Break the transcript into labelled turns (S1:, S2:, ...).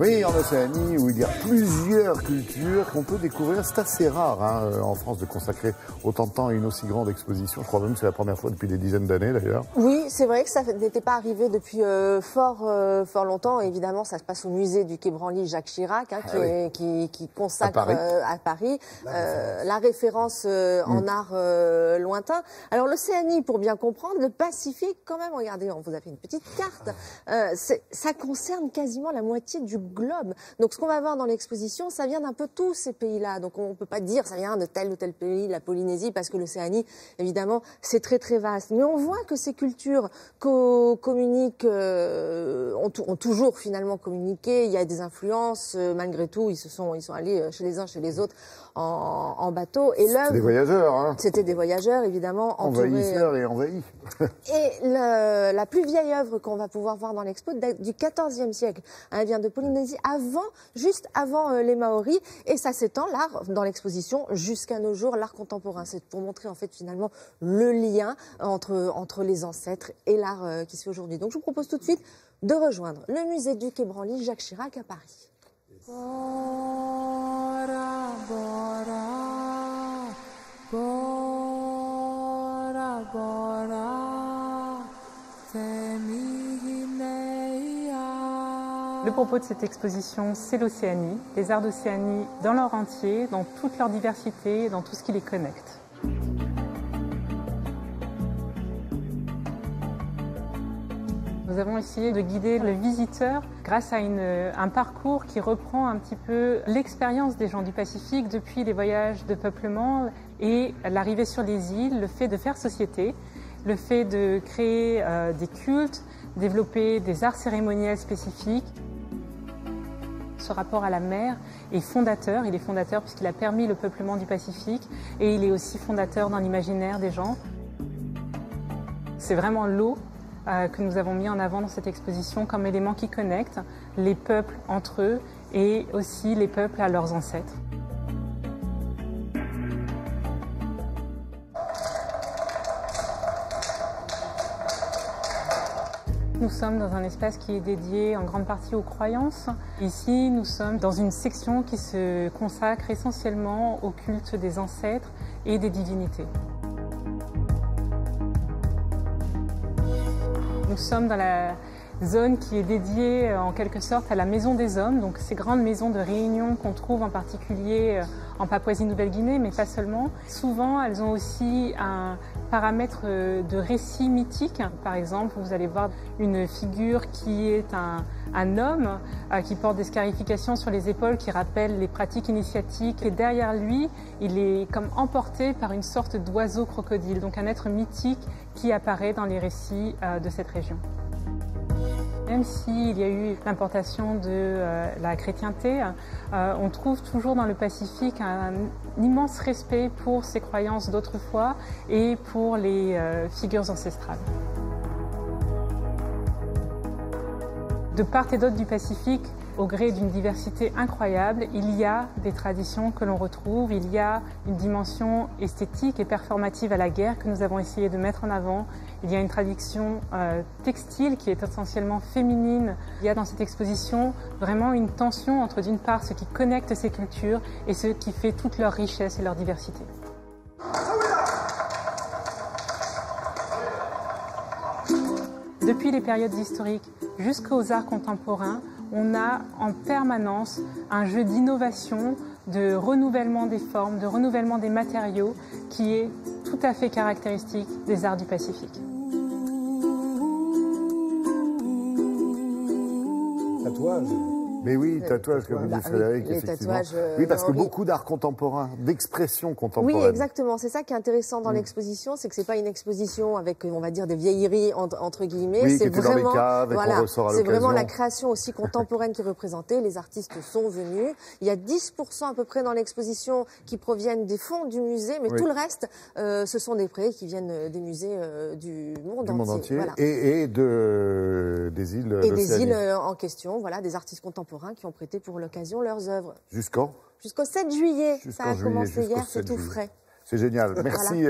S1: Oui, en Océanie, où il y a plusieurs cultures qu'on peut découvrir. C'est assez rare en France de consacrer autant de temps à une aussi grande exposition. Je crois même que c'est la première fois depuis des dizaines d'années d'ailleurs.
S2: Oui, c'est vrai que ça n'était pas arrivé depuis fort longtemps. Évidemment, ça se passe au musée du Quai Branly Jacques Chirac, qui consacre à Paris la référence en art lointain. Alors l'Océanie, pour bien comprendre, le Pacifique quand même, regardez, on vous a fait une petite carte, ça concerne quasiment la moitié du globe. Donc ce qu'on va voir dans l'exposition, ça vient d'un peu tous ces pays-là. Donc on ne peut pas dire ça vient de tel ou tel pays, la Polynésie, parce que l'Océanie, évidemment, c'est très très vaste. Mais on voit que ces cultures communiquent, ont toujours finalement communiqué. Il y a des influences, malgré tout, ils sont allés chez les uns, chez les autres en bateau. Et
S1: c'était des voyageurs, hein.
S2: C'était des voyageurs, évidemment.
S1: Envahisseurs et envahis.
S2: Et la plus vieille œuvre qu'on va pouvoir voir dans l'expo date du XIVe siècle. Elle vient de Polynésie, juste avant les Maoris. Et ça s'étend, l'art, dans l'exposition, jusqu'à nos jours, l'art contemporain. C'est pour montrer, en fait, finalement, le lien entre les ancêtres et l'art qui se fait aujourd'hui. Donc, je vous propose tout de suite de rejoindre le musée du Quai Branly Jacques Chirac à Paris. Bora, bora, bora, bora,
S3: le propos de cette exposition, c'est l'Océanie, les arts d'Océanie dans leur entier, dans toute leur diversité, dans tout ce qui les connecte. Nous avons essayé de guider le visiteur grâce à un parcours qui reprend un petit peu l'expérience des gens du Pacifique depuis les voyages de peuplement et l'arrivée sur les îles, le fait de faire société, le fait de créer des cultes, développer des arts cérémoniels spécifiques. Ce rapport à la mer est fondateur. Il est fondateur puisqu'il a permis le peuplement du Pacifique et il est aussi fondateur dans l'imaginaire des gens. C'est vraiment l'eau que nous avons mis en avant dans cette exposition comme élément qui connecte les peuples entre eux et aussi les peuples à leurs ancêtres. Nous sommes dans un espace qui est dédié en grande partie aux croyances. Ici, nous sommes dans une section qui se consacre essentiellement au culte des ancêtres et des divinités. Nous sommes dans la zone qui est dédiée en quelque sorte à la Maison des Hommes, donc ces grandes maisons de réunion qu'on trouve en particulier en Papouasie-Nouvelle-Guinée, mais pas seulement. Souvent, elles ont aussi un paramètre de récit mythique. Par exemple, vous allez voir une figure qui est un homme qui porte des scarifications sur les épaules qui rappellent les pratiques initiatiques. Et derrière lui, il est comme emporté par une sorte d'oiseau crocodile, donc un être mythique qui apparaît dans les récits de cette région. Même s'il y a eu l'importation de la chrétienté, on trouve toujours dans le Pacifique un immense respect pour ces croyances d'autrefois et pour les figures ancestrales. De part et d'autre du Pacifique, au gré d'une diversité incroyable, il y a des traditions que l'on retrouve, il y a une dimension esthétique et performative à la guerre que nous avons essayé de mettre en avant. Il y a une tradition textile qui est essentiellement féminine. Il y a dans cette exposition vraiment une tension entre d'une part ce qui connecte ces cultures et ce qui fait toute leur richesse et leur diversité. Depuis les périodes historiques jusqu'aux arts contemporains, on a en permanence un jeu d'innovation, de renouvellement des formes, de renouvellement des matériaux qui est tout à fait caractéristique des arts du Pacifique.
S1: Tatouage. Mais oui, tatouage, comme dit Frédéric, effectivement. Oui, parce que beaucoup d'art contemporain, d'expression contemporaine.
S2: Oui, exactement. C'est ça qui est intéressant dans l'exposition, c'est que c'est pas une exposition avec, on va dire, des vieilleries entre guillemets.
S1: Oui,
S2: c'est
S1: vraiment, dans les caves,
S2: voilà,
S1: c'est
S2: vraiment la création aussi contemporaine qui est représentée. Les artistes sont venus. Il y a 10% à peu près dans l'exposition qui proviennent des fonds du musée, mais tout le reste, ce sont des prêts qui viennent des musées du monde entier. Voilà.
S1: Et des îles.
S2: Et des îles en question, voilà, des artistes contemporains qui ont prêté pour l'occasion leurs œuvres.
S1: Jusqu'au
S2: 7 juillet. Ça a commencé hier, c'est tout frais.
S1: C'est génial. Merci.